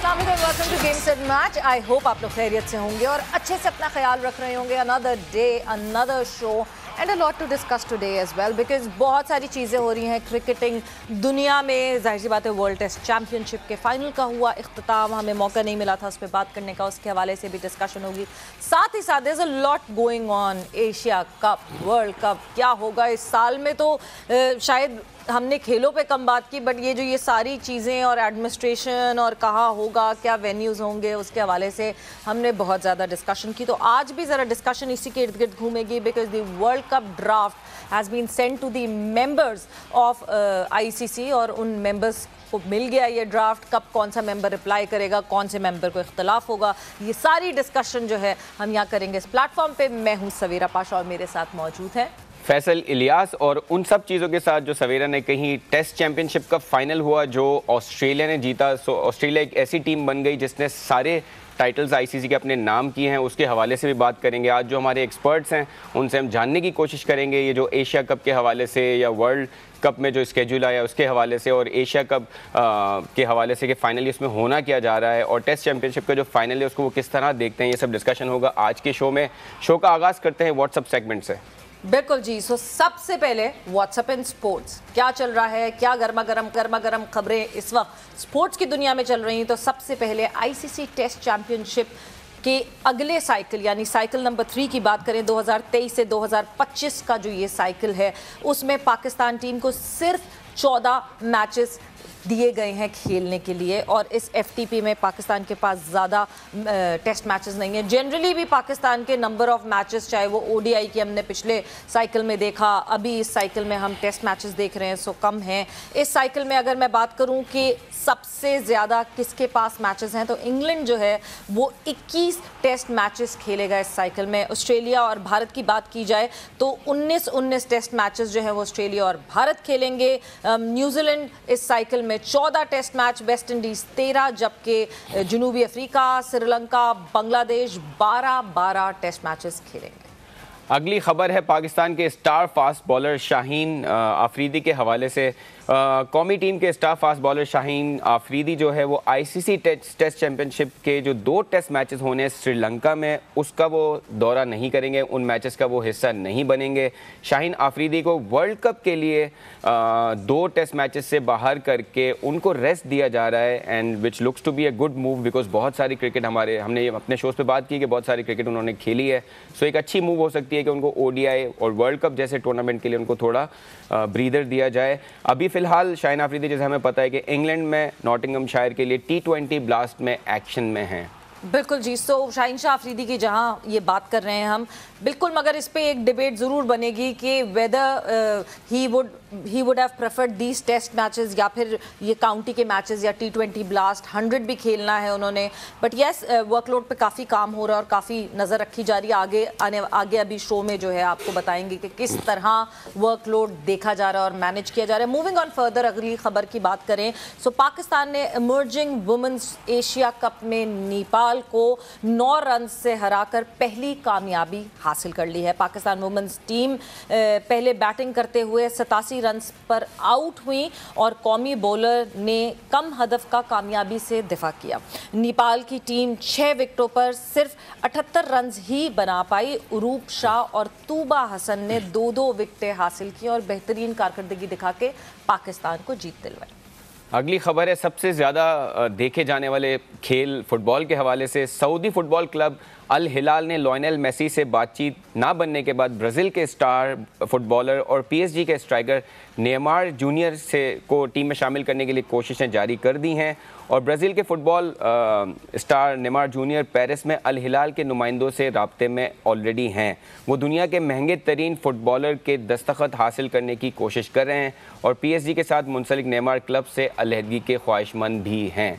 अस्सलाम वालेकुम, welcome to games and match. I hope आप लोग खैरियत से होंगे और अच्छे से अपना ख्याल रख रहे होंगे। Another day, another show and a lot to discuss today as well, because बहुत सारी चीज़ें हो रही हैं क्रिकेटिंग दुनिया में। जाहिर सी बात है, वर्ल्ड टेस्ट चैम्पियनशिप के फाइनल का हुआ इख्तिताम, हमें मौका नहीं मिला था उस पर बात करने का, उसके हवाले से भी डिस्कशन होगी। साथ ही साथ there is a lot going on. Asia Cup, World Cup, क्या होगा इस साल में, तो शायद हमने खेलों पे कम बात की, बट ये सारी चीज़ें और एडमिनिस्ट्रेशन और कहाँ होगा, क्या वेन्यूज़ होंगे, उसके हवाले से हमने बहुत ज़्यादा डिस्कशन की। तो आज भी ज़रा डिस्कशन इसी के इर्द गिर्द घूमेगी, because the World Cup draft has been send to the members of ICC और उन मेंबर्स को मिल गया ये ड्राफ्ट। कब कौन सा मेंबर रिप्लाई करेगा, कौन से मेंबर को इख्तलाफ होगा, ये सारी डिस्कशन जो है हम यहाँ करेंगे इस प्लेटफॉर्म पे। मैं हूँ सवेरा पाशा और मेरे साथ मौजूद है फैसल इलियास। और उन सब चीज़ों के साथ जो सवेरा ने कहीं, टेस्ट चैंपियनशिप का फाइनल हुआ जो ऑस्ट्रेलिया ने जीता। सो ऑस्ट्रेलिया एक ऐसी टीम बन गई जिसने सारे टाइटल्स ICC के अपने नाम किए हैं, उसके हवाले से भी बात करेंगे। आज जो हमारे एक्सपर्ट्स हैं उनसे हम जानने की कोशिश करेंगे, ये जो एशिया कप के हवाले से या वर्ल्ड कप में जो स्केड्यूल आया उसके हवाले से और एशिया कप के हवाले से कि फाइनली उसमें होना क्या जा रहा है और टेस्ट चैंपियनशिप का जो फाइनल है उसको वो किस तरह देखते हैं, ये सब डिस्कशन होगा आज के शो में। शो का आगाज़ करते हैं व्हाट्सअप सेगमेंट से। बिल्कुल जी। सो सबसे पहले व्हाट्सएप इन स्पोर्ट्स, क्या चल रहा है, क्या गर्मा गर्म खबरें इस वक्त स्पोर्ट्स की दुनिया में चल रही हैं। तो सबसे पहले ICC टेस्ट चैंपियनशिप के अगले साइकिल यानी साइकिल नंबर 3 की बात करें, 2023 से 2025 का जो ये साइकिल है, उसमें पाकिस्तान टीम को सिर्फ 14 मैचेस दिए गए हैं खेलने के लिए। और इस FTP में पाकिस्तान के पास ज़्यादा टेस्ट मैचेस नहीं हैं। जनरली भी पाकिस्तान के नंबर ऑफ मैचेस, चाहे वो ODI की हमने पिछले साइकिल में देखा, अभी इस साइकिल में हम टेस्ट मैचेस देख रहे हैं, सो कम हैं। इस साइकिल में अगर मैं बात करूं कि सबसे ज़्यादा किसके पास मैचेस हैं, तो इंग्लैंड जो है वो 21 टेस्ट मैचेस खेलेगा इस साइकिल में। ऑस्ट्रेलिया और भारत की बात की जाए तो 19 टेस्ट मैचेस जो है वो ऑस्ट्रेलिया और भारत खेलेंगे। न्यूजीलैंड इस साइकिल में 14 टेस्ट मैच, वेस्ट इंडीज़ 13, जबकि जनूबी Africa, Sri Lanka, Bangladesh 12 test matches खेलेंगे। अगली खबर है पाकिस्तान के star fast bowler Shaheen Afridi के हवाले से। कौमी टीम के star fast bowler Shaheen Afridi जो है वो ICC टेस्ट चैंपियनशिप के जो 2 टेस्ट मैचेस होने श्रीलंका में, उसका वो दौरा नहीं करेंगे, उन मैचेस का वो हिस्सा नहीं बनेंगे। शाहीन आफरीदी को वर्ल्ड कप के लिए 2 टेस्ट मैचेस से बाहर करके उनको रेस्ट दिया जा रहा है, and which looks to be a good move, because बहुत सारी क्रिकेट हमने अपने शोज़ पे बात की कि बहुत सारी क्रिकेट उन्होंने खेली है। सो एक अच्छी मूव हो सकती है कि उनको ODI और वर्ल्ड कप जैसे टूर्नामेंट के लिए उनको थोड़ा ब्रीदर दिया जाए। अभी फिलहाल शाहीन आफरीदी, जैसे हमें पता है कि इंग्लैंड में नॉटिंघमशायर के लिए T20 ब्लास्ट में एक्शन में हैं। बिल्कुल जी। सो शाहीन शाह आफरीदी की जहां ये बात कर रहे हैं हम, बिल्कुल, मगर इस पे एक डिबेट ज़रूर बनेगी कि whether he would have preferred these test matches या फिर ये काउंटी के मैचेस या T20 ब्लास्ट। 100 भी खेलना है उन्होंने, बट येस वर्कलोड पे काफ़ी काम हो रहा है और काफ़ी नज़र रखी जा रही है। आगे अभी शो में जो है आपको बताएंगे कि किस तरह वर्कलोड देखा जा रहा है और मैनेज किया जा रहा है। मूविंग ऑन फर्दर, अगली खबर की बात करें, सो पाकिस्तान ने इमर्जिंग वुमेंस एशिया कप में नेपाल को 9 रन से हराकर पहली कामयाबी हासिल कर ली है। पाकिस्तान वुमेन्स टीम पहले बैटिंग करते हुए 87 रन पर आउट हुई और कौमी बॉलर ने कम हदफ का कामयाबी से दिफा किया। नेपाल की टीम 6 विकेटों पर सिर्फ 78 रन ही बना पाई। उरूप शाह और तूबा हसन ने 2-2 विकेटें हासिल की और बेहतरीन कारकर्दगी दिखा के पाकिस्तान को जीत दिलवाई। अगली खबर है सबसे ज़्यादा देखे जाने वाले खेल फुटबॉल के हवाले से। सऊदी फुटबॉल क्लब अल हिलाल ने लियोनेल मेसी से बातचीत ना बनने के बाद ब्राज़ील के स्टार फुटबॉलर और PSG के स्ट्राइकर नेमार जूनियर को टीम में शामिल करने के लिए कोशिशें जारी कर दी हैं। और ब्राज़ील के football star Neymar junior Paris में अल हिलाल के नुमाइंदों से राब्ते में ऑलरेडी हैं। वो दुनिया के महंगे तरीन फुटबॉलर के दस्तखत हासिल करने की कोशिश कर रहे हैं और PSG के साथ मुंसलिक नेमार क्लब से अलहदगी के ख्वाहिशमंद भी हैं।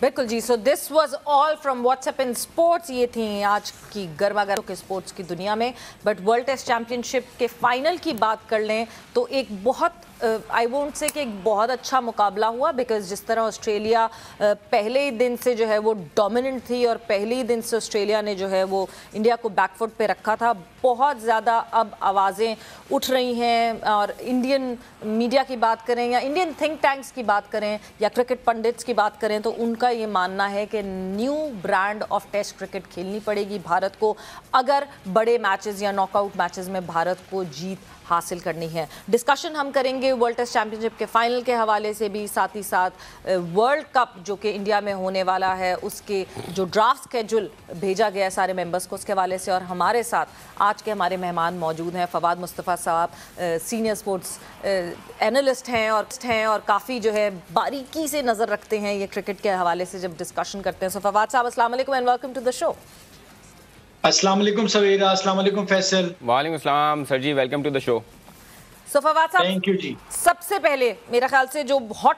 बिल्कुल जी। So this was all from WhatsApp in sports. ये थी आज की गर्मागर्म के स्पोर्ट्स की दुनिया में। बट वर्ल्ड टेस्ट चैंपियनशिप के फाइनल की बात कर लें तो एक बहुत आई वोंट से कि एक बहुत अच्छा मुकाबला हुआ, बिकॉज जिस तरह ऑस्ट्रेलिया पहले ही दिन से जो है वो डोमिनेंट थी और पहले ही दिन से ऑस्ट्रेलिया ने जो है वो इंडिया को बैकफुट पे रखा था। बहुत ज़्यादा अब आवाज़ें उठ रही हैं, और इंडियन मीडिया की बात करें या इंडियन थिंक टैंक्स की बात करें या क्रिकेट पंडित्स की बात करें, तो उनका ये मानना है कि new brand of test cricket खेलनी पड़ेगी भारत को अगर बड़े मैचेस या नॉकआउट मैचेस में भारत को जीत हासिल करनी है। डिस्कशन हम करेंगे वर्ल्ड टेस्ट चैंपियनशिप के फाइनल के हवाले से भी, साथ ही साथ वर्ल्ड कप जो कि इंडिया में होने वाला है उसके जो ड्राफ्ट स्केड्यूल भेजा गया है सारे मेंबर्स को, उसके हवाले से। और हमारे साथ आज के हमारे मेहमान मौजूद हैं फवाद मुस्तफ़ा साहब, सीनियर स्पोर्ट्स एनालिस्ट हैं और काफ़ी जो है बारीकी से नज़र रखते हैं ये क्रिकेट के हवाले से जब डिस्कशन करते हैं। सो फवाद साहब, अस्सलाम वालेकुम and welcome to the show. अस्सलाम वालेकुम सवेरा, अस्सलाम वालेकुम फैसल। वालेकुम अस्सलाम सर जी, welcome to the show. So Fawad साहब, थैंक यू जी। सबसे पहले मेरा ख्याल से जो hot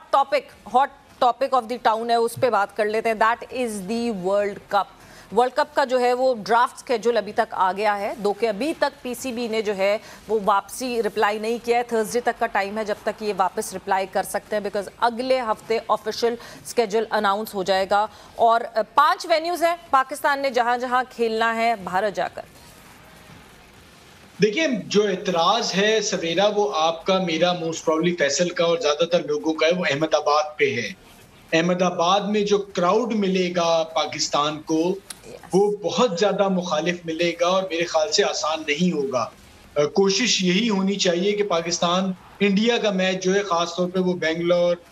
topic of the town है उस पे बात कर लेते हैं। That is the World cup. World cup का जो है वो ड्राफ्ट स्केड्यूल अभी तक आ गया है, दो के अभी तक पीसीबी ने जो है वो वापसी रिप्लाई नहीं किया है। थर्सडे तक का टाइम है जब तक ये वापस रिप्लाई कर सकते हैं, बिकॉज अगले हफ्ते ऑफिशियल स्केड्यूल अनाउंस हो जाएगा। और 5 वेन्यूज हैं पाकिस्तान ने जहां जहां खेलना है भारत जाकर। देखिए, जो एतराज है सवेरा वो आपका, मेरा, मोस्ट प्रॉब्ली फैसल का और ज्यादातर लोगों का है, वो अहमदाबाद पे है। अहमदाबाद में जो क्राउड मिलेगा पाकिस्तान को वो बहुत ज्यादा मुखालिफ मिलेगा और मेरे ख्याल से आसान नहीं होगा। कोशिश यही होनी चाहिए कि पाकिस्तान इंडिया का मैच जो है खासतौर पे वो बेंगलोर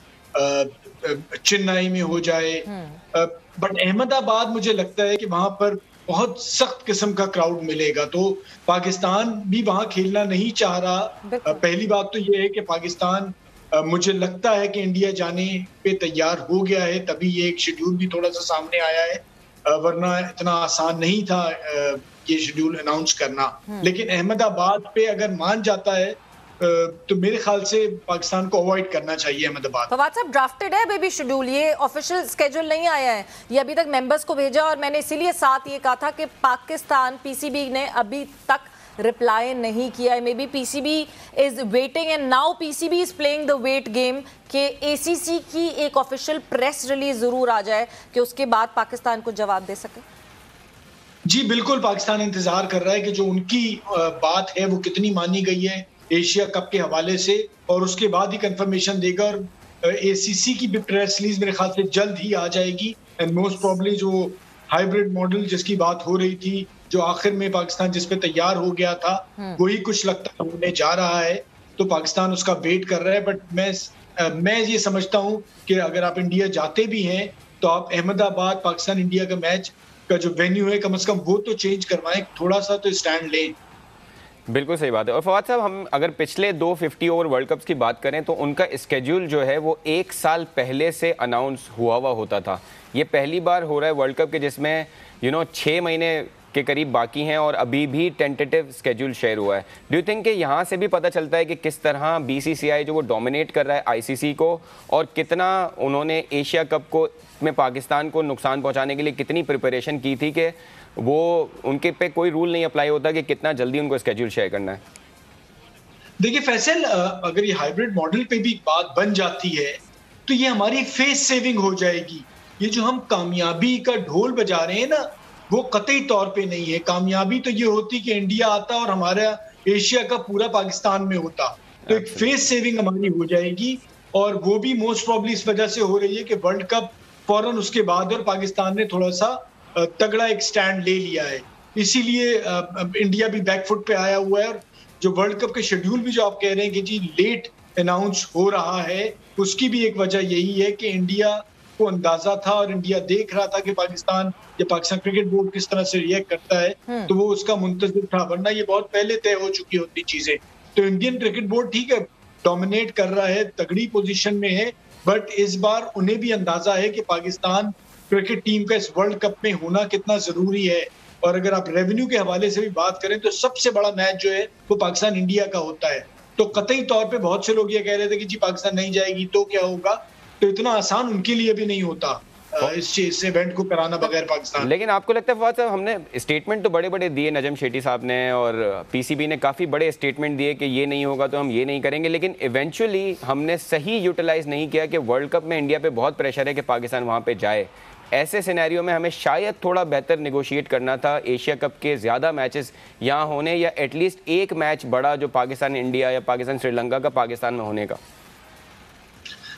चेन्नई में हो जाए। बट अहमदाबाद मुझे लगता है कि वहां पर बहुत सख्त किस्म का क्राउड मिलेगा, तो पाकिस्तान भी वहां खेलना नहीं चाह रहा। पहली बात तो ये है कि पाकिस्तान मुझे लगता है कि इंडिया जाने पे तैयार हो गया है, तभी ये एक शेड्यूल भी थोड़ा सा सामने आया है, वरना इतना आसान नहीं था ये शेड्यूल अनाउंस करना। लेकिन अहमदाबाद पे अगर मान जाता है तो मेरे ख्याल से पाकिस्तान को अवॉइड करना चाहिए अहमदाबाद। फवाद साहब, ड्राफ्टेड है बेबी शेड्यूल, ये ऑफिशियल स्केड्यूल नहीं आया है, ये अभी तक मेंबर्स को भेजा, और मैंने इसीलिए साथ ये कहा था कि पाकिस्तान पीसीबी ने अभी तक रिप्लाई नहीं किया है। Maybe PCB is waiting and now PCB is playing the wait game कि एसीसी की एक ऑफिशियल प्रेस रिलीज जरूर आ जाए कि उसके बाद पाकिस्तान को जवाब दे सके। जी बिल्कुल, पाकिस्तान इंतजार कर रहा है कि जो उनकी बात है वो कितनी मानी गई है एशिया कप के हवाले से, और उसके बाद ही कंफर्मेशन देगा। और एसीसी की भी प्रेस रिलीज मेरे ख्याल से जल्द ही आ जाएगी। एंड मोस्ट प्रॉब्ली जो हाइब्रिड मॉडल जिसकी बात हो रही थी, जो आखिर में पाकिस्तान जिस पे तैयार हो गया था, वही कुछ लगता है होने जा रहा है, तो पाकिस्तान उसका वेट कर रहा है। बट मैं ये समझता हूँ कि अगर आप इंडिया जाते भी हैं तो आप अहमदाबाद पाकिस्तान इंडिया का मैच का जो वेन्यू है कम से कम वो तो चेंज करवाएं, थोड़ा सा तो स्टैंड लें। बिल्कुल सही बात है। और फवाद साहब, हम अगर पिछले 2 50 ओवर वर्ल्ड कप्स की बात करें तो उनका स्केड्यूल जो है वो 1 साल पहले से अनाउंस हुआ होता था। ये पहली बार हो रहा है वर्ल्ड कप के जिसमें 6 महीने के करीब बाकी हैं और अभी भी टेंटेटिव स्केड्यूल शेयर हुआ है। डू यू थिंक कि यहाँ से भी पता चलता है कि किस तरह बीसीसीआई जो वो डोमिनेट कर रहा है आईसीसी को, और कितना उन्होंने एशिया कप को में पाकिस्तान को नुकसान पहुँचाने के लिए कितनी प्रिपरेशन की थी कि वो उनके पे कोई रूल नहीं अप्लाई होता कि कितना जल्दी उनको स्केड्यूल शेयर करना है? देखिए फैसल, अगर ये हाइब्रिड मॉडल पे भी बात बन जाती है तो ये हमारी फेस सेविंग हो जाएगी। ये जो हम कामयाबी का ढोल बजा रहे हैं ना, वो कतई तौर पे नहीं है। कामयाबी तो ये होती कि इंडिया आता और हमारा एशिया का पूरा पाकिस्तान में होता, तो एक फेस सेविंग हमारी हो जाएगी। और वो भी मोस्ट प्रॉब्ली इस वजह से हो रही है कि वर्ल्ड कप फौरन उसके बाद और पाकिस्तान ने थोड़ा सा तगड़ा एक स्टैंड ले लिया है, इसीलिए इंडिया भी बैकफुट पे आया हुआ है। और जो वर्ल्ड कप के शेड्यूल भी जो आप कह रहे हैं कि जी लेट अनाउंस हो रहा है, उसकी भी एक वजह यही है कि इंडिया को अंदाजा था और इंडिया देख रहा था कि पाकिस्तान या पाकिस्तान क्रिकेट बोर्ड किस तरह से रिएक्ट करता है, तो वो उसका मुंतजिर था, वरना ये बहुत पहले तय हो चुकी होती चीजें। तो इंडियन क्रिकेट बोर्ड ठीक है डोमिनेट कर रहा है, तगड़ी पोजीशन में है, बट इस बार उन्हें भी अंदाजा है कि पाकिस्तान क्रिकेट टीम का इस वर्ल्ड कप में होना कितना जरूरी है। और अगर आप रेवेन्यू के हवाले से भी बात करें तो सबसे बड़ा मैच जो है वो पाकिस्तान इंडिया का होता है। तो कतई तौर पे बहुत से लोग ये कह रहे थे कि जी पाकिस्तान नहीं जाएगी तो क्या होगा, तो इतना आसान उनके लिए भी नहीं होता। इस इवेंट को कराना बगैर पाकिस्तान। लेकिन आपको लगता है फवाद साहब, हमने स्टेटमेंट तो बड़े बड़े दिए, नजम शेट्टी साहब ने और पीसीबी ने काफ़ी बड़े स्टेटमेंट दिए कि ये नहीं होगा तो हम ये नहीं करेंगे, लेकिन इवेंचुअली हमने सही यूटिलाइज नहीं किया कि वर्ल्ड कप में इंडिया पे बहुत प्रेशर है कि पाकिस्तान वहाँ पे जाए। ऐसे सिनेरियो में हमें शायद थोड़ा बेहतर नेगोशिएट करना था, एशिया कप के ज़्यादा मैचेस यहाँ होने या एटलीस्ट एक मैच बड़ा जो पाकिस्तान इंडिया या पाकिस्तान श्रीलंका का पाकिस्तान में होने का।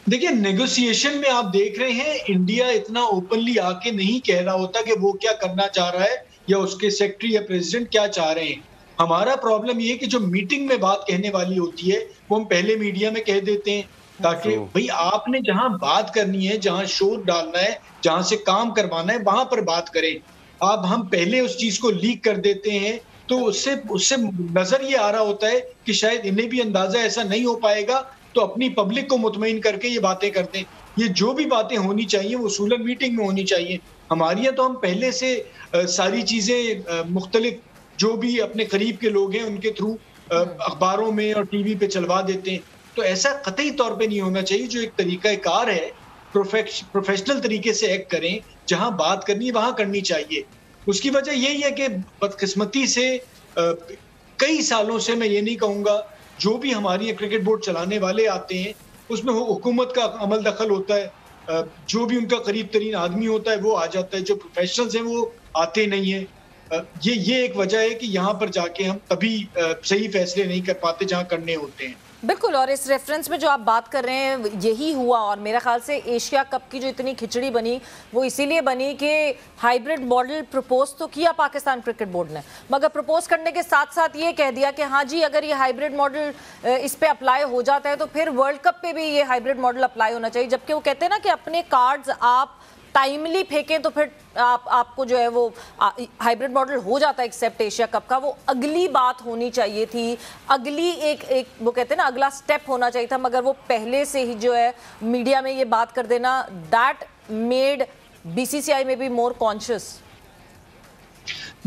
देखिए, नेगोशिएशन में आप देख रहे हैं इंडिया इतना ओपनली आके नहीं कह रहा होता कि वो क्या करना चाह रहा है या उसके सेक्रेटरी या प्रेसिडेंट क्या चाह रहे हैं। हमारा प्रॉब्लम ये है कि जो मीटिंग में बात कहने वाली होती है वो हम पहले मीडिया में कह देते हैं, ताकि भाई आपने जहां बात करनी है, जहां शोर डालना है, जहां से काम करवाना है वहां पर बात करें। अब हम पहले उस चीज को लीक कर देते हैं तो उससे नजर ये आ रहा होता है कि शायद इन्हें भी अंदाजा ऐसा नहीं हो पाएगा, तो अपनी पब्लिक को मुतमईन करके ये बातें करते हैं। ये जो भी बातें होनी चाहिए वो उसूलन मीटिंग में होनी चाहिए। हमारी यहाँ तो हम पहले से सारी चीजें मुख्तलिफ जो भी अपने करीब के लोग हैं उनके थ्रू अखबारों में और टीवी पे चलवा देते हैं। तो ऐसा कतई तौर पे नहीं होना चाहिए। जो एक तरीकाकार है, प्रोफेशनल तरीके से एक्ट करें, जहां बात करनी है वहां करनी चाहिए। उसकी वजह यही है कि बदकिस्मती से कई सालों से, मैं ये नहीं कहूंगा, जो भी हमारी क्रिकेट बोर्ड चलाने वाले आते हैं उसमें हुकूमत का अमल दखल होता है। जो भी उनका करीब तरीन आदमी होता है वो आ जाता है, जो प्रोफेशनल्स हैं वो आते नहीं है। ये एक वजह है कि यहाँ पर जाके हम तभी सही फैसले नहीं कर पाते जहाँ करने होते हैं। बिल्कुल, और इस रेफरेंस में जो आप बात कर रहे हैं यही हुआ, और मेरा ख्याल से एशिया कप की जो इतनी खिचड़ी बनी वो इसीलिए बनी कि हाइब्रिड मॉडल प्रपोज तो किया पाकिस्तान क्रिकेट बोर्ड ने, मगर प्रपोज करने के साथ साथ ये कह दिया कि हाँ जी अगर ये हाइब्रिड मॉडल इस पे अप्लाई हो जाता है तो फिर वर्ल्ड कप पे भी ये हाइब्रिड मॉडल अप्लाई होना चाहिए। जबकि वो कहते हैं ना कि अपने कार्ड्स आप टाइमली फेंकें तो फिर आपको जो है वो हाइब्रिड मॉडल हो जाता है एक्सेप्ट एशिया कप का। वो अगली बात होनी चाहिए थी, अगली एक वो कहते हैं ना अगला स्टेप होना चाहिए था, मगर वो पहले से ही जो है मीडिया में ये बात कर देना, दैट मेड बीसीसीआई में बी मोर कॉन्शियस।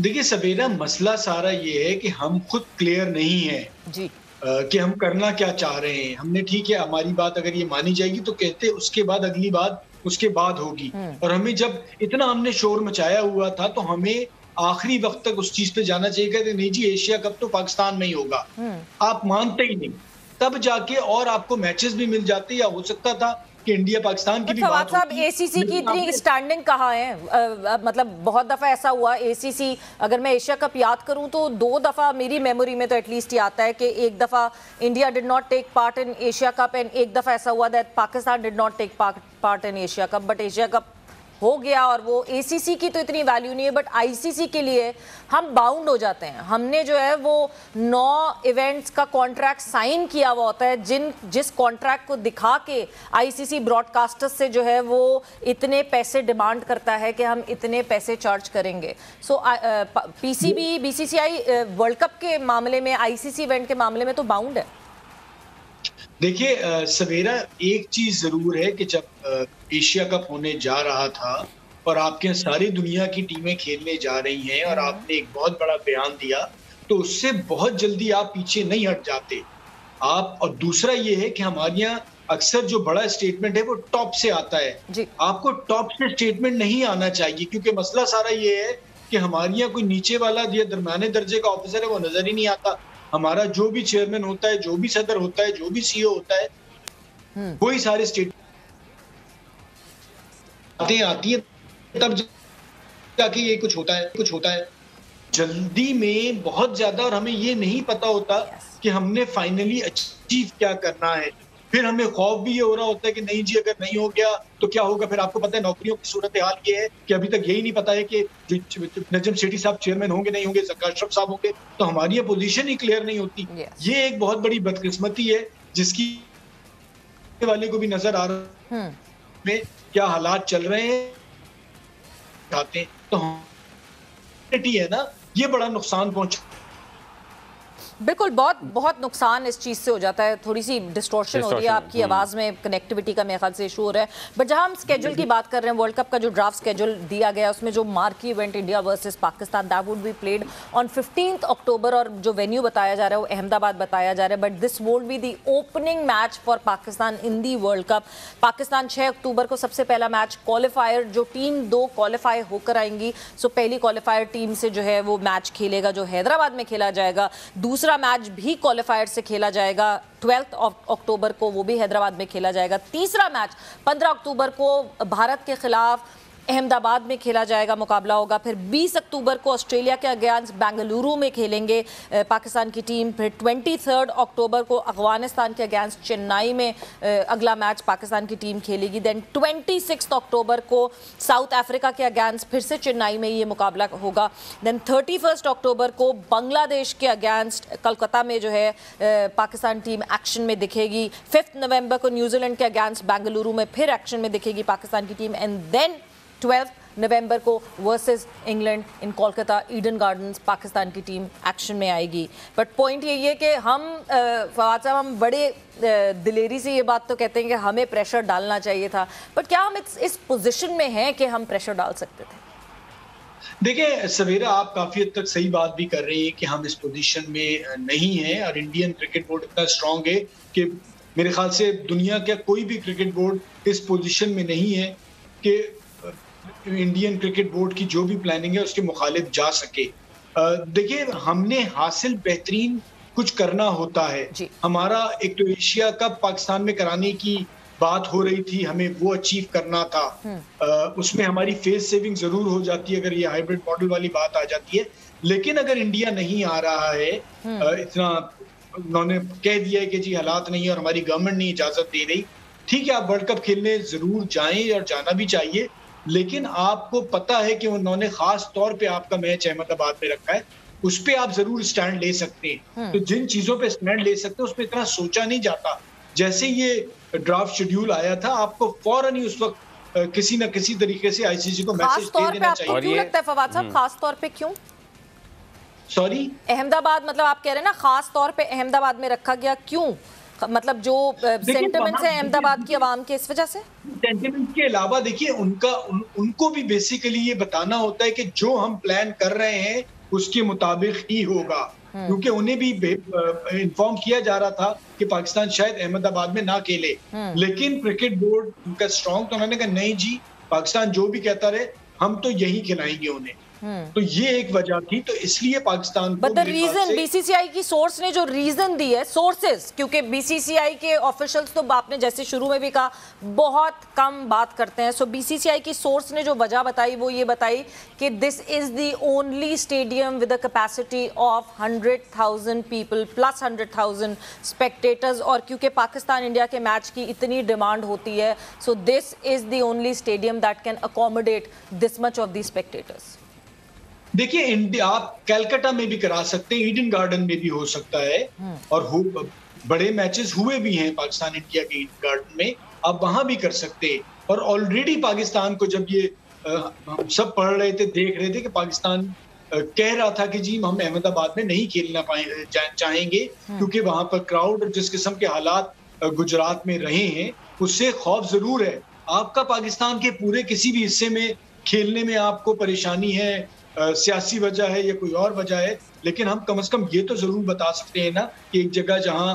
देखिए सबेरा, मसला सारा ये है कि हम खुद क्लियर नहीं है जी कि हम करना क्या चाह रहे हैं। हमने ठीक है, हमारी बात अगर ये मानी जाएगी तो कहते उसके बाद अगली बात उसके बाद होगी, और हमें जब इतना हमने शोर मचाया हुआ था तो हमें आखिरी वक्त तक उस चीज पे जाना चाहिए। कहते नहीं जी एशिया कप तो पाकिस्तान में ही होगा, आप मानते ही नहीं। तब जाके और आपको मैचेस भी मिल जाते, या हो सकता था कि इंडिया पाकिस्तान की भी बात होती। एसीसी की इतनी स्टैंडिंग कहाँ है? मतलब बहुत दफा ऐसा हुआ एसीसी, अगर मैं एशिया कप याद करूं तो 2 दफा मेरी मेमोरी में तो एटलीस्ट ये आता है कि एक दफा India did not take part in Asia Cup and एक दफा ऐसा हुआ that Pakistan did not take part in Asia Cup, but Asia Cup हो गया। और वो एसीसी की तो इतनी वैल्यू नहीं है, बट आईसीसी के लिए हम बाउंड हो जाते हैं। हमने जो है वो 9 इवेंट्स का कॉन्ट्रैक्ट साइन किया हुआ होता है, जिस कॉन्ट्रैक्ट को दिखा के आईसीसी ब्रॉडकास्टर्स से जो है वो इतने पैसे डिमांड करता है कि हम इतने पैसे चार्ज करेंगे। सो पीसीबी बीसीसीआई वर्ल्ड कप के मामले में, आईसीसी इवेंट के मामले में तो बाउंड है। देखिए सवेरा, एक चीज जरूर है कि जब एशिया कप होने जा रहा था और आपके सारी दुनिया की टीमें खेलने जा रही हैं और आपने एक बहुत बड़ा बयान दिया, तो उससे बहुत जल्दी आप पीछे नहीं हट जाते आप। और दूसरा ये है कि हमारे यहाँ अक्सर जो बड़ा स्टेटमेंट है वो टॉप से आता है जी। आपको टॉप से स्टेटमेंट नहीं आना चाहिए, क्योंकि मसला सारा ये है कि हमारे यहाँ कोई नीचे वाला या दरमियाने दर्जे का ऑफिसर है वो नजर ही नहीं आता। हमारा जो भी चेयरमैन होता है, जो भी सदर होता है, जो भी सीईओ होता है, वही सारे स्टेट आती है, तब जाके ये कुछ होता है जल्दी में बहुत ज्यादा, और हमें ये नहीं पता होता कि हमने फाइनली अचीव क्या करना है। फिर हमें खौफ भी ये हो रहा होता है कि नहीं जी अगर नहीं हो गया तो क्या होगा। फिर आपको पता है नौकरियों की सूरत हाल ये है कि अभी तक यही नहीं पता है कि नजम शेट्टी साहब चेयरमैन होंगे नहीं होंगे, जक्का अशरफ साहब होंगे, तो हमारी ये पोजीशन ही क्लियर नहीं होती। ये एक बहुत बड़ी बदकिस्मती है जिसकी वाले को भी नजर आ रहा है क्या हालात चल रहे हैं, तो है ना, ये बड़ा नुकसान पहुंचा। बिल्कुल, बहुत बहुत नुकसान इस चीज़ से हो जाता है। थोड़ी सी डिस्टॉर्शन हो रही है आपकी आवाज़ में, कनेक्टिविटी का मेरे ख्याल से इशू हो रहा है। बट जहां हम स्केड्यूल की बात कर रहे हैं, वर्ल्ड कप का जो ड्राफ्ट स्केड्यूल दिया गया है उसमें जो marquee event India versus Pakistan, that would be played on 15 अक्टूबर, और जो वेन्यू बताया जा रहा है वो अहमदाबाद बताया जा रहा है। But this won't be the opening match for Pakistan in the world cup. Pakistan 6 अक्टूबर को सबसे पहला मैच क्वालिफायर, जो टीम 2 क्वालिफाई होकर आएंगी, सो पहली क्वालिफायर टीम से जो है वो मैच खेलेगा जो हैदराबाद में खेला जाएगा। दूसरा मैच भी क्वालिफायर से खेला जाएगा 12 अक्टूबर को, वो भी हैदराबाद में खेला जाएगा। तीसरा मैच 15 अक्टूबर को भारत के खिलाफ अहमदाबाद में खेला जाएगा, मुकाबला होगा। फिर 20 अक्टूबर को ऑस्ट्रेलिया के अगेंस्ट बेंगलुरु में खेलेंगे पाकिस्तान की टीम। फिर 23 अक्टूबर को अफगानिस्तान के अगेंस्ट चेन्नई में अगला मैच पाकिस्तान की टीम खेलेगी। देन 26 अक्टूबर को साउथ अफ्रीका के अगेंस्ट फिर से चेन्नई में ये मुकाबला होगा। देन 31 अक्टूबर को बांग्लादेश के अगेंस्ट कलकत्ता में जो है पाकिस्तान टीम एक्शन में दिखेगी। 5 नवंबर को न्यूजीलैंड के अगेंस्ट बेंगलुरु में फिर एक्शन में दिखेगी पाकिस्तान की टीम। एंड देन 12 नवंबर को versus England in Kolkata Eden gardens Pakistan की टीम एक्शन में आएगी। बट पॉइंट यही है कि हम फवाद साहब, हम बड़े दिलेरी से ये बात तो कहते हैं कि हमें प्रेशर डालना चाहिए था, बट क्या हम इस पोजीशन में हैं कि हम प्रेशर डाल सकते थे? देखिए सवेरा, आप काफी हद तक सही बात भी कर रही है कि हम इस पोजीशन में नहीं हैं, और इंडियन क्रिकेट बोर्ड इतना स्ट्रांग है कि मेरे ख्याल से दुनिया का कोई भी क्रिकेट बोर्ड इस पोजीशन में नहीं है कि इंडियन क्रिकेट बोर्ड की जो भी प्लानिंग है उसके मुखालिफ जा सके। देखिए, हमने हासिल बेहतरीन कुछ करना होता है। हमारा एक तो एशिया कप पाकिस्तान में कराने की बात हो रही थी, हमें वो अचीव करना था। उसमें हमारी फेस सेविंग जरूर हो जाती है अगर ये हाइब्रिड मॉडल वाली बात आ जाती है। लेकिन अगर इंडिया नहीं आ रहा है, इतना उन्होंने कह दिया है कि जी हालात नहीं है और हमारी गवर्नमेंट नहीं इजाजत दे रही, ठीक है, आप वर्ल्ड कप खेलने जरूर जाएं और जाना भी चाहिए। लेकिन आपको पता है कि उन्होंने खास तौर पे आपका मैच अहमदाबाद में रखा है, उस पे आप जरूर स्टैंड ले सकते हैं। तो जिन चीजों पे स्टैंड ले सकते हैं उस पे इतना सोचा नहीं जाता। जैसे ये ड्राफ्ट शेड्यूल आया था, आपको फौरन ही उस वक्त किसी न किसी तरीके से आईसीसी को मैसेज दे देना चाहिए। क्यों लगता है फवाद साहब, खास तौर पे क्यों? सॉरी, अहमदाबाद, मतलब आप कह रहे हैं ना खास तौर पे अहमदाबाद में रखा गया, क्यों? मतलब जो सेंटिमेंट्स है अहमदाबाद की आवाम के, इस वजह से? सेंटिमेंट के अलावा देखिए, उनको भी बेसिकली ये बताना होता है कि जो हम प्लान कर रहे हैं उसके मुताबिक ही होगा, क्योंकि उन्हें भी इन्फॉर्म किया जा रहा था कि पाकिस्तान शायद अहमदाबाद में ना खेले। लेकिन क्रिकेट बोर्ड उनका स्ट्रांग, तो उन्होंने कहा नहीं जी, पाकिस्तान जो भी कहता रहे हम तो यही खिलाएंगे उन्हें। तो ये एक वजह थी, तो इसलिए पाकिस्तान को, बट द रीजन, बीसीसीआई की सोर्स ने जो रीजन दी है, सोर्सेज, क्योंकि बीसीसीआई के ऑफिशियल्स तो आपने जैसे शुरू में भी कहा बहुत कम बात करते हैं, सो बीसीसीआई की सोर्स ने जो वजह बताई वो ये बताई कि this is the only stadium with a capacity of 100,000 people plus 100,000 spectators, और क्योंकि पाकिस्तान इंडिया के मैच की इतनी डिमांड होती है, so this is the only stadium that can accommodate this much of the spectators. देखिए, इंडिया आप कलकत्ता में भी करा सकते हैं, ईडन गार्डन में भी हो सकता है, और बड़े मैचेस हुए भी हैं पाकिस्तान इंडिया के ईडन गार्डन में, आप वहां भी कर सकते हैं। और ऑलरेडी पाकिस्तान को जब ये हम सब पढ़ रहे थे, देख रहे थे कि पाकिस्तान कह रहा था कि जी हम अहमदाबाद में नहीं खेलना चाहेंगे, क्योंकि वहां पर क्राउड और जिस किस्म के हालात गुजरात में रहे हैं उससे खौफ जरूर है। आपका पाकिस्तान के पूरे किसी भी हिस्से में खेलने में आपको परेशानी है, सियासी वजह है या कोई और वजह है, लेकिन हम कम से कम ये तो जरूर बता सकते हैं ना कि एक जगह जहां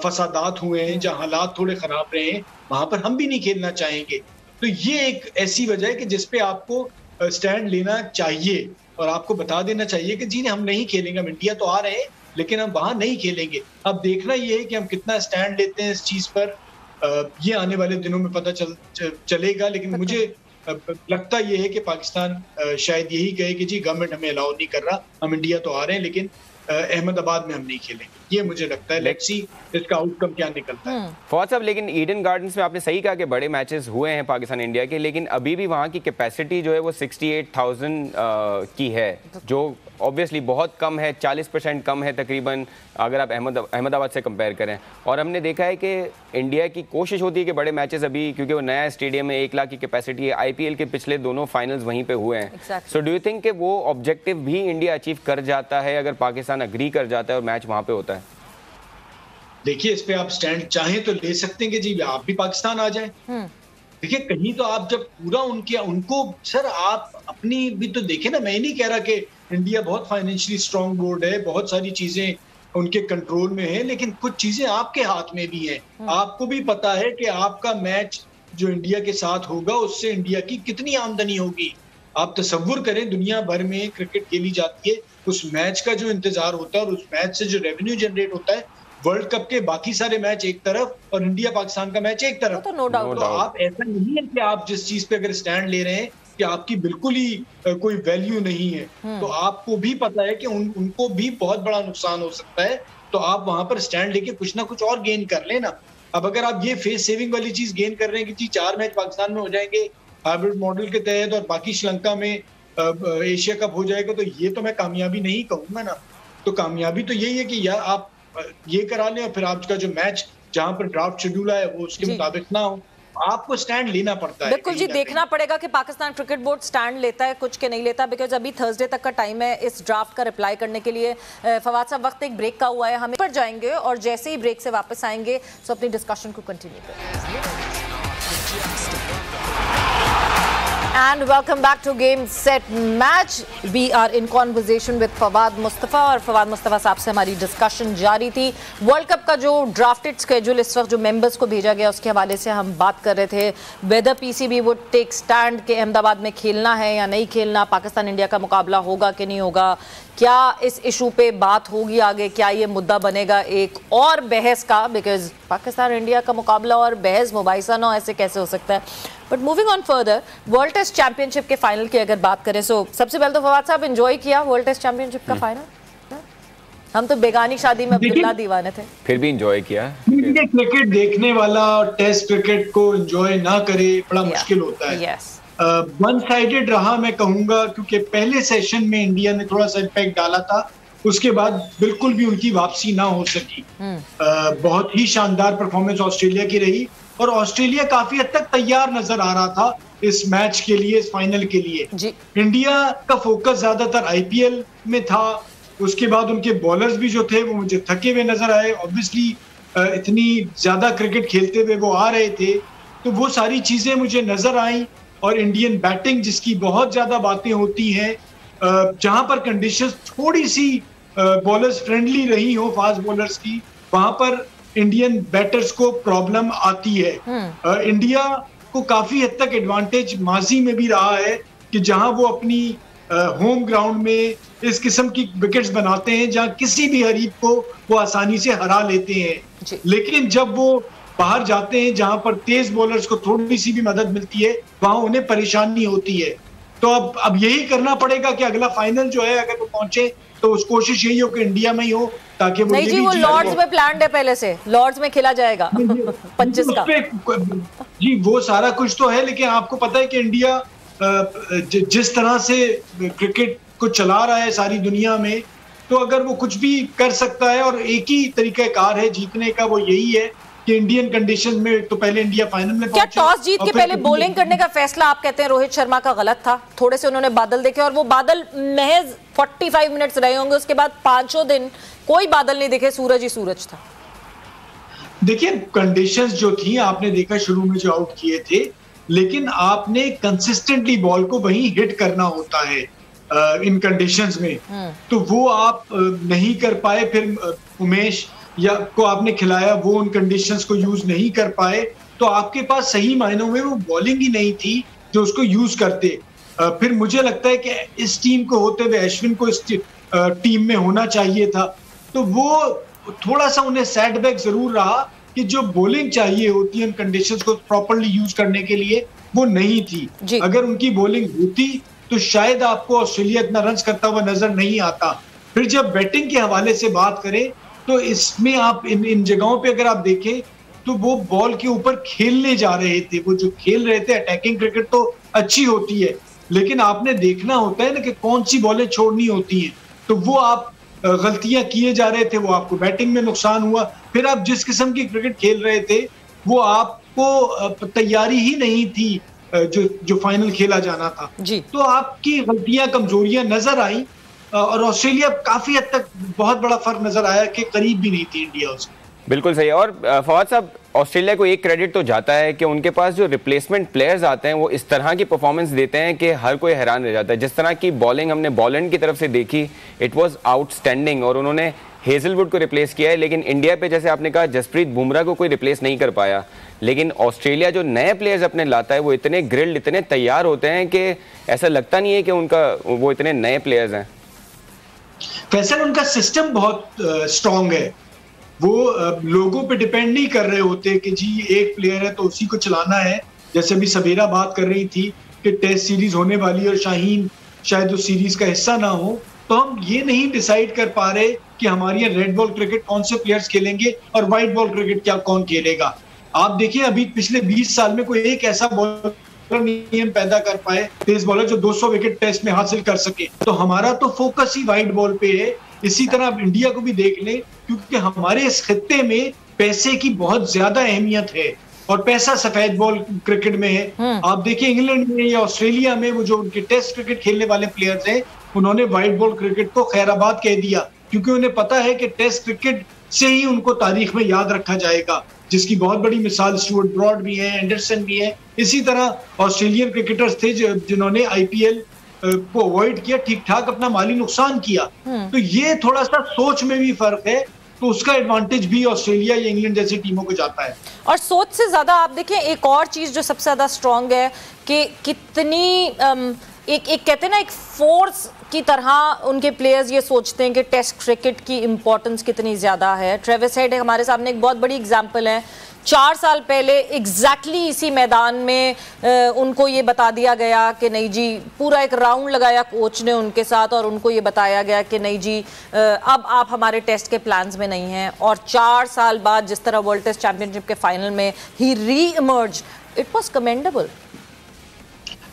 फसादात हुए हैं, जहां हालात थोड़े खराब रहे हैं, वहां पर हम भी नहीं खेलना चाहेंगे। तो ये एक ऐसी वजह है कि जिसपे आपको स्टैंड लेना चाहिए और आपको बता देना चाहिए कि जी हम नहीं खेलेंगे, हम इंडिया तो आ रहे हैं लेकिन हम वहां नहीं खेलेंगे। अब देखना ये है कि हम कितना स्टैंड लेते हैं इस चीज पर, ये आने वाले दिनों में पता चलेगा। लेकिन मुझे लगता ये है कि पाकिस्तान शायद यही कहे कि जी गवर्नमेंट हमें अलाउ नहीं कर रहा, हम इंडिया तो आ रहे हैं लेकिन अहमदाबाद में हम नहीं खेलेंगे। ये मुझे लगता है, लेट्स सी इसका आउटकम क्या निकलता है। फौज साहब, लेकिन ईडन गार्डन्स में आपने सही कहा कि बड़े मैचेस हुए हैं पाकिस्तान इंडिया के, लेकिन अभी भी वहाँ की कैपेसिटी जो है वो 68,000 की है, जो ऑब्वियसली बहुत कम है, 40% कम है तकरीबन, अगर आप अहमदाबाद से कंपेयर करें। और हमने देखा है कि इंडिया की कोशिश होती है कि बड़े मैचेस अभी, क्योंकि वो नया स्टेडियम है, 1 लाख की कैपेसिटी है, IPL के पिछले दोनों फाइनल्स वहीं पे हुए हैं। सो डू यू थिंक कि वो ऑब्जेक्टिव भी इंडिया अचीव कर जाता है अगर पाकिस्तान अग्री कर जाता है और मैच वहाँ पे होता है? देखिए, इस पे आप स्टैंड चाहें तो ले सकते हैं कि जी आप भी पाकिस्तान आ जाएं। देखिए, कहीं तो आप जब पूरा उनको सर आप अपनी भी तो देखें ना। मैं ये नहीं कह रहा कि इंडिया बहुत फाइनेंशियली स्ट्रांग बोर्ड है, बहुत सारी चीजें उनके कंट्रोल में है, लेकिन कुछ चीजें आपके हाथ में भी हैं। आपको भी पता है कि आपका मैच जो इंडिया के साथ होगा उससे इंडिया की कितनी आमदनी होगी। आप तसव्वुर करें, दुनिया भर में क्रिकेट खेली जाती है, उस मैच का जो इंतजार होता है और उस मैच से जो रेवेन्यू जनरेट होता है, वर्ल्ड कप के बाकी सारे मैच एक तरफ और इंडिया पाकिस्तान का मैच एक तरफ। तो नो डाउट। तो आप ऐसा नहीं है कि आप जिस चीज पे अगर स्टैंड ले रहे हैं कि आपकी बिल्कुल ही कोई वैल्यू नहीं है, तो आपको भी पता है कि उनको भी बहुत बड़ा नुकसान हो सकता है। तो आप वहां पर स्टैंड लेके कुछ ना कुछ और गेन कर लेना। अब अगर आप ये फेस सेविंग वाली चीज गेन कर रहे हैं कि जी 4 मैच पाकिस्तान में हो जाएंगे हाइब्रिड मॉडल के तहत और बाकी श्रीलंका में एशिया कप हो जाएगा, तो ये तो मैं कामयाबी नहीं कहूंगा ना। तो कामयाबी तो यही है कि यार आप ये करा लें और फिर आपका जो मैच जहां पर ड्राफ्ट शेड्यूल है वो उसके मुताबिक ना हो, आपको स्टैंड लेना पड़ता है। बिल्कुल जी, देखना पड़ेगा कि पाकिस्तान क्रिकेट बोर्ड स्टैंड लेता है कुछ के नहीं लेता, बिकॉज अभी थर्सडे तक का टाइम है इस ड्राफ्ट का रिप्लाई करने के लिए। फवाद साहब, वक्त एक ब्रेक का हुआ है, हम पर जाएंगे और जैसे ही ब्रेक से वापस आएंगे तो अपनी डिस्कशन को कंटिन्यू करेंगे। And welcome back to Game Set Match. We are in conversation with Fawad Mustafa और फवाद मुस्तफ़ा साहब से हमारी डिस्कशन जारी थी। वर्ल्ड कप का जो ड्राफ्टेड स्केड्यूल इस वक्त जो मेंबर्स को भेजा गया उसके हवाले से हम बात कर रहे थे। Whether PCB would take stand के अहमदाबाद में खेलना है या नहीं खेलना, पाकिस्तान इंडिया का मुकाबला होगा कि नहीं होगा, क्या इस इशू पे बात होगी आगे, क्या ये मुद्दा बनेगा एक और बहस का, बिकॉज पाकिस्तान इंडिया का मुकाबला और बहस मुबाहिसा ना ऐसे कैसे हो सकता है। But moving on further, World Test Championship के फाइनल की अगर बात करें, सो सबसे पहले तो फवाद साहब एंजॉय किया वर्ल्ड टेस्ट चैंपियनशिप का फाइनल? हम तो बेगानी शादी में अब्दुल्ला दीवाने थे, फिर भी एंजॉय किया। क्रिकेट देखने वाला टेस्ट क्रिकेट को एंजॉय ना करे बड़ा मुश्किल होता है। वन साइडेड रहा मैं कहूंगा, क्योंकि पहले सेशन में इंडिया ने थोड़ा सा इम्पैक्ट डाला था, उसके बाद बिल्कुल भी उनकी वापसी ना हो सकी। बहुत ही शानदार परफॉर्मेंस ऑस्ट्रेलिया की रही और ऑस्ट्रेलिया काफी हद तक तैयार नजर आ रहा था इस मैच के लिए, इस फाइनल के लिए। इंडिया का फोकस ज्यादातर IPL में था। उसके बाद उनके बॉलर्स भी जो थे वो मुझे थके हुए नजर आए। ऑब्वियसली इतनी ज्यादा क्रिकेट खेलते हुए वो आ रहे थे, तो वो सारी चीजें मुझे नजर आई। और इंडियन बैटिंग जिसकी बहुत ज्यादा बातें होती हैं, जहां पर कंडीशंस थोड़ी सी बॉलर्स फ्रेंडली रही हो फास्ट बॉलर्स की, वहां पर इंडियन बैटर्स को प्रॉब्लम आती है। इंडिया को काफी हद तक एडवांटेज माजी में भी रहा है कि जहां वो अपनी होम ग्राउंड में इस किस्म की विकेट्स बनाते हैं जहां किसी भी हरीफ को वो आसानी से हरा लेते हैं। लेकिन जब वो बाहर जाते हैं जहां पर तेज बॉलर्स को थोड़ी सी भी मदद मिलती है, वहां उन्हें परेशानी होती है। तो अब यही करना पड़ेगा कि अगला फाइनल जो है अगर वो पहुंचे तो उस कोशिश यही हो कि इंडिया में ही हो, ताकि वो नहीं जी, वो लॉर्ड्स में प्लान्ड है, पहले से लॉर्ड्स में खेला जाएगा 25 का। जी वो सारा कुछ तो है, लेकिन आपको पता है कि इंडिया जिस तरह से क्रिकेट को चला रहा है सारी दुनिया में, तो अगर वो कुछ भी कर सकता है और एक ही तरीकाकार है जीतने का, वो यही है कि इंडियन कंडीशन में तो पहले इंडिया फाइनल में क्या टॉस जीत के पहले बॉलिंग करने का फैसला आप कहते हैं रोहित शर्मा का गलत था? थोड़े से उन्होंने बादल देखे और वो बादल महज 45 मिनट्स रहे होंगे, उसके बाद 5 दिन कोई बादल नहीं दिखे, सूरज ही सूरज था। देखिए कंडीशंस जो थी आपने देखा शुरू में जो आउट किए थे, लेकिन आपने कंसिस्टेंटली बॉल को वहीं हिट करना होता है इन कंडीशंस में, तो वो आप नहीं कर पाए। फिर उमेश या को आपने खिलाया, वो उन कंडीशंस को यूज नहीं कर पाए, तो आपके पास सही मायनों में वो बॉलिंग ही नहीं थी जो उसको यूज करते। फिर मुझे लगता है कि इस टीम को होते हुए अश्विन को इस टीम में होना चाहिए था, तो वो थोड़ा सा उन्हें सेटबैक जरूर रहा कि जो बॉलिंग चाहिए होती है उन कंडीशंस को प्रॉपर्ली यूज करने के लिए, वो नहीं थी। अगर उनकी बॉलिंग होती तो शायद आपको ऑस्ट्रेलिया इतना रन करता हुआ नजर नहीं आता। फिर जब बैटिंग के हवाले से बात करें तो इसमें आप इन जगहों पे अगर आप देखें तो वो बॉल के ऊपर खेलने जा रहे थे, वो जो खेल रहे थे। अटैकिंग क्रिकेट तो अच्छी होती है, लेकिन आपने देखना होता है ना कि कौन सी बॉलें छोड़नी होती हैं। तो वो आप गलतियां किए जा रहे थे, वो आपको बैटिंग में नुकसान हुआ। फिर आप जिस किस्म की क्रिकेट खेल रहे थे वो आपको तैयारी ही नहीं थी जो फाइनल खेला जाना था जी। तो आपकी गलतियां, कमजोरियां नजर आई और ऑस्ट्रेलिया काफी हद तक बहुत बड़ा फर्क नजर आया कि करीब भी नहीं थी इंडिया उसके। बिल्कुल सही। और फवाद साहब, ऑस्ट्रेलिया को एक क्रेडिट तो जाता है कि उनके पास जो रिप्लेसमेंट प्लेयर्स आते हैं वो इस तरह की परफॉर्मेंस देते हैं कि हर कोई हैरान रह जाता है। जिस तरह की बॉलिंग हमने बॉलैंड की तरफ से देखी, इट वाज आउटस्टैंडिंग। और उन्होंने हेजलवुड को रिप्लेस किया है, लेकिन इंडिया पे जैसे आपने कहा जसप्रीत बुमराह को कोई रिप्लेस नहीं कर पाया। लेकिन ऑस्ट्रेलिया जो नए प्लेयर्स अपने लाता है वो इतने ग्रिल्ड, इतने तैयार होते हैं कि ऐसा लगता नहीं है कि वो इतने नए प्लेयर्स हैं। फैसल, उनका सिस्टम बहुत स्ट्रांग है। वो लोगों पे डिपेंड नहीं कर रहे होते कि जी एक प्लेयर है तो उसी को चलाना है। जैसे अभी सबेरा बात कर रही थी कि टेस्ट सीरीज होने वाली है और शाहीन शायद उस सीरीज का हिस्सा ना हो, तो हम ये नहीं डिसाइड कर पा रहे कि हमारी यहाँ रेड बॉल क्रिकेट कौन से प्लेयर्स खेलेंगे और व्हाइट बॉल क्रिकेट क्या कौन खेलेगा। आप देखिए अभी पिछले 20 साल में कोई एक ऐसा बॉलर नहीं हम पैदा कर पाए, तेज बॉलर जो 200 विकेट टेस्ट में हासिल कर सके। तो हमारा तो फोकस ही व्हाइट बॉल पे है। इसी तरह आप इंडिया को भी देख लें, क्योंकि हमारे इस खित्ते में पैसे की बहुत ज्यादा अहमियत है और पैसा सफेद बॉल क्रिकेट में है। आप देखिए इंग्लैंड में या ऑस्ट्रेलिया में वो जो उनके टेस्ट क्रिकेट खेलने वाले प्लेयर्स हैं, उन्होंने व्हाइट बॉल क्रिकेट को खैराबाद कह दिया, क्योंकि उन्हें पता है कि टेस्ट क्रिकेट से ही उनको तारीख में याद रखा जाएगा, जिसकी बहुत बड़ी मिसाल स्टुअर्ट ब्रॉड भी है, एंडरसन भी है। इसी तरह ऑस्ट्रेलियन क्रिकेटर्स थे जिन्होंने आईपीएल को अवॉइड किया, ठीक ठाक अपना माली नुकसान किया। तो ये थोड़ा सा सोच में भी फर्क है, तो उसका एडवांटेज भी ऑस्ट्रेलिया या इंग्लैंड जैसी टीमों को जाता है। और सोच से ज्यादा आप देखें एक और चीज जो सबसे ज्यादा स्ट्रांग है कि कितनी एक कहते हैं ना, एक फोर्स की तरह उनके प्लेयर्स ये सोचते हैं कि टेस्ट क्रिकेट की इंपॉर्टेंस कितनी ज्यादा है। ट्रेविस हेड हमारे सामने एक बहुत बड़ी एग्जांपल है। 4 साल पहले एग्जैक्टली इसी मैदान में उनको ये बता दिया गया कि नहीं जी, पूरा एक राउंड लगाया कोच ने उनके साथ और उनको ये बताया गया कि नहीं जी अब आप हमारे टेस्ट के प्लान्स में नहीं हैं। और 4 साल बाद जिस तरह वर्ल्ड टेस्ट चैंपियनशिप के फाइनल में ही री इमर्ज, इट वाज कमेंडेबल।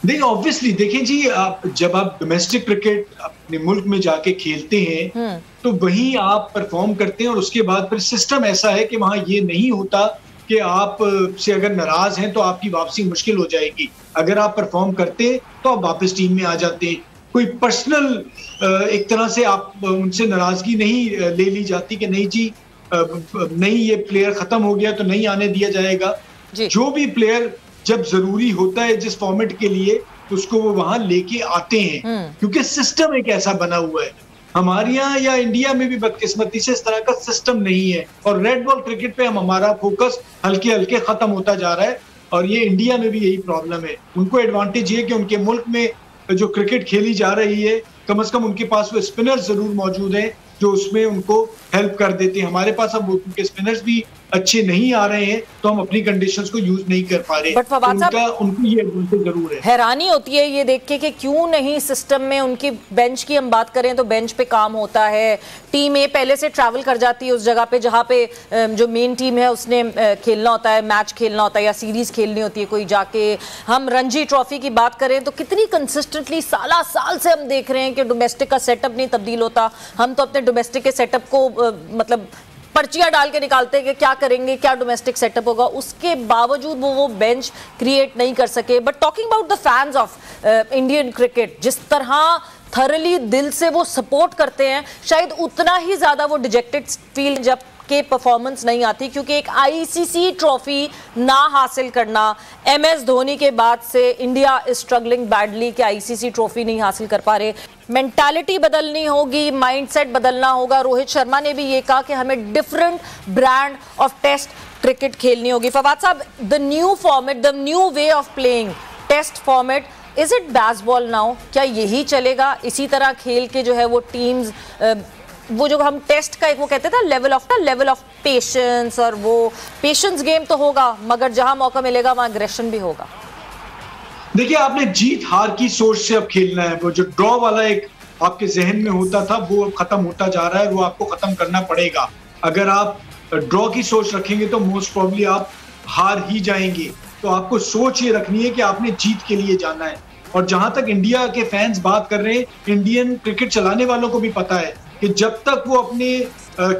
देखिए ऑब्वियसली, देखिए जी, जब आप डोमेस्टिक क्रिकेट अपने मुल्क में जाके खेलते हैं तो वहीं आप परफॉर्म करते हैं और उसके बाद फिर सिस्टम ऐसा है कि वहां ये नहीं होता कि आप से अगर नाराज हैं तो आपकी वापसी मुश्किल हो जाएगी। अगर आप परफॉर्म करते तो आप वापस टीम में आ जाते हैं। कोई पर्सनल एक तरह से आप उनसे नाराजगी नहीं ले ली जाती कि नहीं जी नहीं ये प्लेयर खत्म हो गया तो नहीं आने दिया जाएगा। जो भी प्लेयर जब जरूरी होता है जिस फॉर्मेट के लिए, उसको वो वहां लेके आते हैं, क्योंकि सिस्टम एक ऐसा बना हुआ है। हमारे यहाँ या इंडिया में भी बदकिस्मती से इस तरह का सिस्टम नहीं है और रेड बॉल क्रिकेट पे हमारा फोकस हल्के हल्के खत्म होता जा रहा है। और ये इंडिया में भी यही प्रॉब्लम है। उनको एडवांटेज ये कि उनके मुल्क में जो क्रिकेट खेली जा रही है, कम से कम उनके पास वो स्पिनर जरूर मौजूद हैं जो उसमें उनको हेल्प कर देते हैं। हमारे पास अब उनके स्पिनर्स भी अच्छे नहीं आ रहे हैं तो हम अपनी कंडीशंस को यूज नहीं कर पा रहे। बट फवाद साहब, उनको ये एडवांटेज जरूर है। हैरानी होती है ये देख के कि क्यों नहीं सिस्टम में उनकी बेंच की हम बात करें तो बेंच पे काम होता है। टीम ए पहले से ट्रैवल कर जाती है उस जगह पे जहाँ पे जो मेन टीम है उसने खेलना होता है, मैच खेलना होता है या सीरीज खेलनी होती है कोई जाके। हम रणजी ट्रॉफी की बात करें तो कितनी कंसिस्टेंटली साल से हम देख रहे हैं कि डोमेस्टिक का सेटअप नहीं तब्दील होता। हम तो अपने डोमेस्टिक के सेटअप को मतलब पर्चियां डाल के निकालते हैं कि क्या करेंगे, क्या डोमेस्टिक सेटअप होगा, उसके बावजूद वो बेंच क्रिएट नहीं कर सके। But talking about the fans of Indian cricket, जिस तरह थरली दिल से वो सपोर्ट करते हैं, शायद उतना ही ज्यादा वो डिजेक्टेड फील जब के परफॉर्मेंस नहीं आती, क्योंकि एक आईसीसी ट्रॉफी ना हासिल करना, एमएस धोनी के बाद से इंडिया इज स्ट्रगलिंग बैडली कि आईसीसी ट्रॉफी नहीं हासिल कर पा रहे। मेंटालिटी बदलनी होगी, माइंडसेट बदलना होगा। रोहित शर्मा ने भी ये कहा कि हमें different brand of test cricket खेलनी होगी। फवाद साहब, the new format, the new way of playing test format, is it Bazball now? क्या यही चलेगा? इसी तरह खेल के जो है वो टीम्स वो जो हम टेस्ट का एक वो कहते थे लेवल ऑफ पेशेंस, और वो पेशेंस गेम तो होगा मगर जहां मौका मिलेगा वहां एग्रेशन भी होगा। देखिए, आपने जीत हार की सोच से अब खेलना है। वो जो ड्रॉ वाला एक आपके जहन में होता था वो अब खत्म होता जा रहा है, वो आपको खत्म करना पड़ेगा। अगर आप ड्रॉ की सोच रखेंगे तो मोस्ट प्रोबेबली आप हार ही जाएंगे। तो आपको सोच ये रखनी है कि आपने जीत के लिए जाना है। और जहां तक इंडिया के फैंस बात कर रहे हैं, इंडियन क्रिकेट चलाने वालों को भी पता है कि जब तक वो अपने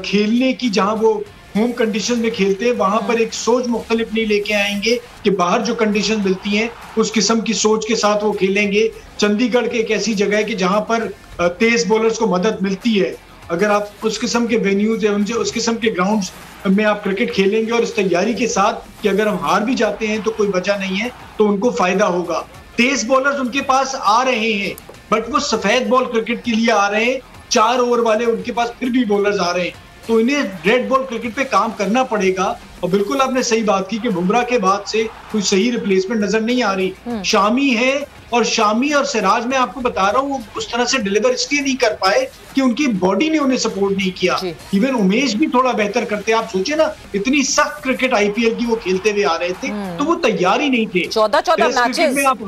खेलने की, जहां वो होम कंडीशन में खेलते हैं, वहां पर एक सोच मुख्तलिफ नहीं लेके आएंगे कि बाहर जो कंडीशन मिलती हैं उस किस्म की सोच के साथ वो खेलेंगे। चंडीगढ़ की एक ऐसी जगह है कि जहां पर तेज बॉलर्स को मदद मिलती है। अगर आप उस किस्म के वेन्यूज या उस किस्म के ग्राउंड्स में आप क्रिकेट खेलेंगे और इस तैयारी के साथ कि अगर हम हार भी जाते हैं तो कोई वजह नहीं है, तो उनको फायदा होगा। तेज बॉलर्स उनके पास आ रहे हैं, बट वो सफेद बॉल क्रिकेट के लिए आ रहे हैं। 4 ओवर वाले उनके पास फिर भी बॉलर्स आ रहे हैं, तो इन्हें रेड बॉल क्रिकेट पे काम करना पड़ेगा। और बिल्कुल आपने सही बात की कि बुमराह के बाद से कोई सही रिप्लेसमेंट नजर नहीं आ रही। शामी है, और शामी और सिराज मैं आपको बता रहा हूँ वो उस तरह से डिलीवर इसलिए नहीं कर पाए कि उनकी बॉडी ने उन्हें सपोर्ट नहीं किया। इवन उमेश भी थोड़ा बेहतर करते। आप सोचे ना, इतनी सख्त क्रिकेट आईपीएल की वो खेलते हुए आ रहे थे, तो वो तैयार ही नहीं थे। 14 मैचेस में आप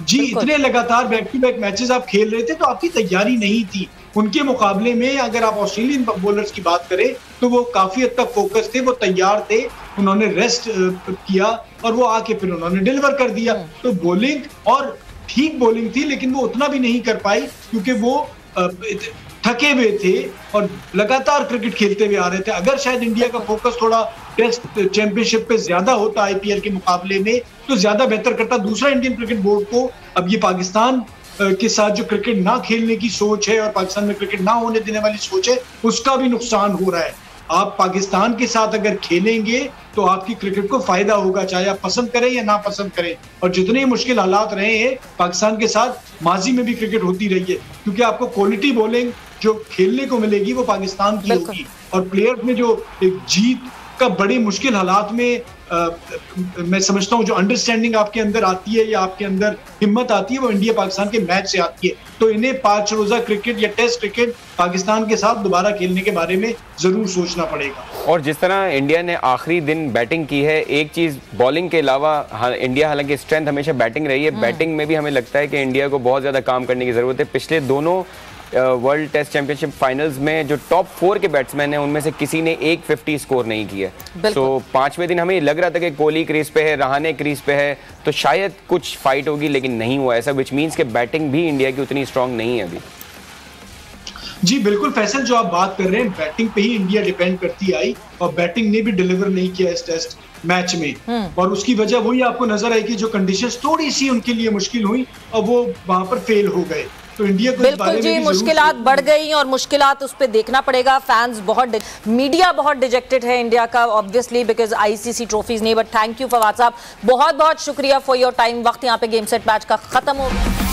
जी इतने लगातार बैक टू बैक मैचेस आप खेल रहे थे, तो आपकी तैयारी नहीं थी। उनके मुकाबले में अगर आप ऑस्ट्रेलियन बॉलर्स की बात करें तो वो काफी हद तक फोकस थे, वो तैयार थे, उन्होंने रेस्ट किया और वो आके फिर उन्होंने डिलीवर कर दिया। तो बॉलिंग और ठीक बॉलिंग थी, लेकिन वो उतना भी नहीं कर पाई क्योंकि वो थके हुए थे और लगातार क्रिकेट खेलते हुए आ रहे थे। अगर शायद इंडिया का फोकस थोड़ा टेस्ट चैंपियनशिप पे ज्यादा होता आईपीएल के मुकाबले में, तो ज्यादा बेहतर करता। दूसरा, इंडियन क्रिकेट बोर्ड को अब ये पाकिस्तान के साथ जो क्रिकेट ना खेलने की सोच है और पाकिस्तान में क्रिकेट ना होने देने वाली सोच है, उसका भी नुकसान हो रहा है। आप पाकिस्तान के साथ अगर खेलेंगे तो आपकी क्रिकेट को फायदा होगा, चाहे आप पसंद करें या ना पसंद करें। और जितने ही मुश्किल हालात रहे हैं पाकिस्तान के साथ, माजी में भी क्रिकेट होती रही है, क्योंकि आपको क्वालिटी बॉलिंग जो खेलने को मिलेगी वो पाकिस्तान की होगी। और प्लेयर्स में जो एक जीत का बड़ी मुश्किल हालात में मैं समझता हूँ जो अंडरस्टैंडिंग आपके अंदर आती है या आपके अंदर हिम्मत आती है, वो इंडिया पाकिस्तान के मैच से आती है। तो इन्हें 5 रोजा क्रिकेट या टेस्ट क्रिकेट पाकिस्तान के साथ दोबारा खेलने के बारे में जरूर सोचना पड़ेगा। और जिस तरह इंडिया ने आखिरी दिन बैटिंग की है, एक चीज बॉलिंग के अलावा इंडिया हालांकि स्ट्रेंथ हमेशा बैटिंग रही है, बैटिंग में भी हमें लगता है कि इंडिया को बहुत ज्यादा काम करने की जरूरत है। पिछले दोनों वर्ल्ड टेस्ट चैंपियनशिप फाइनल्स में जो टॉप 4 के बैट्समैन हैं उनमें से किसी ने 150 स्कोर नहीं किया। तो 5वें दिन हमें लग रहा था कि कोहली क्रीज पे है, रहाणे क्रीज पे है, तो शायद कुछ फाइट होगी, लेकिन नहीं हुआ ऐसा, विच मीन्स कि बैटिंग भी इंडिया की उतनी स्ट्रांग नहीं है अभी। जी बिल्कुल फैसल, जो आप बात कर रहे हैं, बैटिंग पे ही इंडिया डिपेंड करती आई और बैटिंग ने भी डिलीवर नहीं किया इस टेस्ट मैच में। और उसकी वजह वही आपको नजर आई कि जो कंडीशंस थोड़ी सी उनके लिए मुश्किल हुई और वो वहां पर फेल हो गए। तो इंडिया को बिल्कुल जी, मुश्किलात बढ़ गई और मुश्किलात उस पर देखना पड़ेगा। फैंस बहुत, मीडिया बहुत डिजेक्टेड है इंडिया का ऑब्वियसली बिकॉज आईसीसी ट्रॉफीज नहीं। बट थैंक यू फवाद साहब, बहुत बहुत शुक्रिया फॉर योर टाइम। वक्त यहाँ पे गेम सेट मैच का खत्म हो गया।